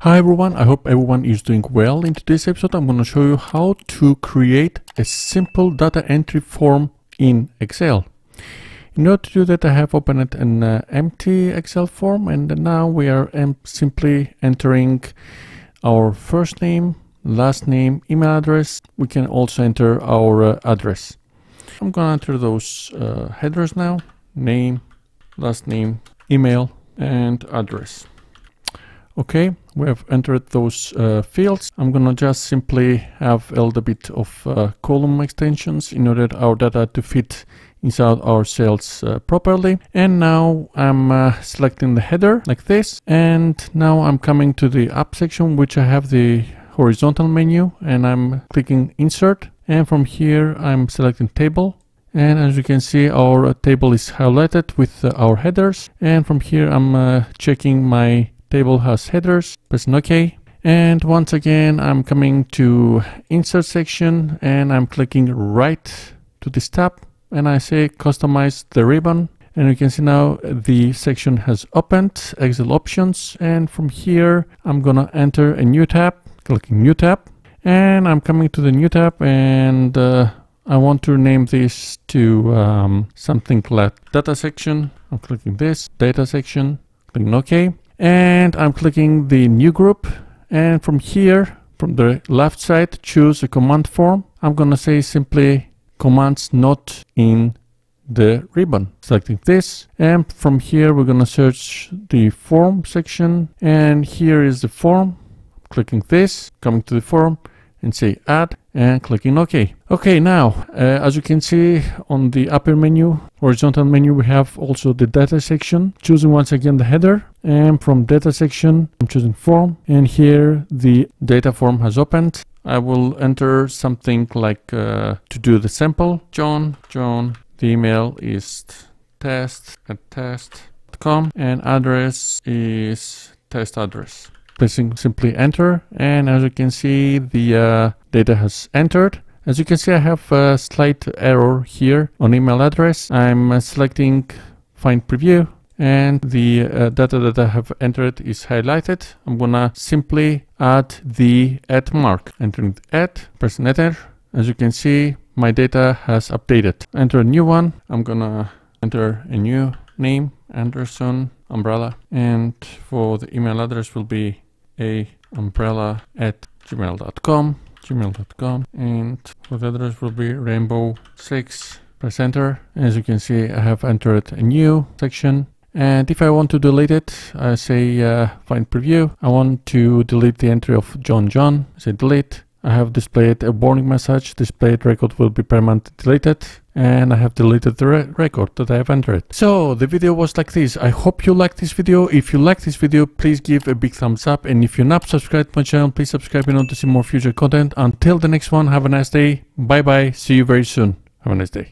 Hi everyone, I hope everyone is doing well. In today's episode, I'm going to show you how to create a simple data entry form in Excel. In order to do that, I have opened an empty Excel form, and now we are simply entering our first name, last name, email address. We can also enter our address. I'm going to enter those headers now: name, last name, email, and address. Okay, we have entered those fields. I'm gonna just simply have a little bit of column extensions in order our data to fit inside our cells properly. And now I'm selecting the header like this. And now I'm coming to the up section, which I have the horizontal menu, and I'm clicking insert. And from here, I'm selecting table. And as you can see, our table is highlighted with our headers. And from here, I'm checking my table has headers, pressing OK. And once again, I'm coming to insert section and I'm clicking right to this tab and I say customize the ribbon. And you can see now the section has opened, Excel options. And from here, I'm gonna enter a new tab, clicking new tab. And I'm coming to the new tab and I want to name this to something like data section. I'm clicking this, data section, clicking OK. And I'm clicking the new group, and from here, from the left side, choose a command form. I'm gonna say simply commands not in the ribbon. Selecting this, and from here we're gonna search the form section, and here is the form. Clicking this, coming to the form, and say add, and clicking OK. Okay, now as you can see on the upper menu, horizontal menu, we have also the data section. Choosing once again the header, and from data section I'm choosing form, and here the data form has opened. I will enter something like to do the sample. John, the email is test@test.com, and address is test address. Pressing simply enter, and as you can see, the data has entered. As you can see, I have a slight error here on email address. I'm selecting find preview, and the data that I have entered is highlighted. I'm gonna simply add the @ mark. Entering the @, pressing enter. As you can see, my data has updated. Enter a new one. I'm gonna enter a new name, Anderson Umbrella, and for the email address will be umbrella@gmail.com, and for the address will be rainbow6. Press enter. As you can see, I have entered a new section, and if I want to delete it, I say find preview. I want to delete the entry of John. Say delete. I have displayed a warning message. Displayed record will be permanently deleted, and I have deleted the record that I have entered. So the video was like this. I hope you liked this video. If you like this video, please give a big thumbs up, and if you're not subscribed to my channel, please subscribe in order to see more future content. Until the next one, have a nice day. Bye bye. See you very soon. Have a nice day.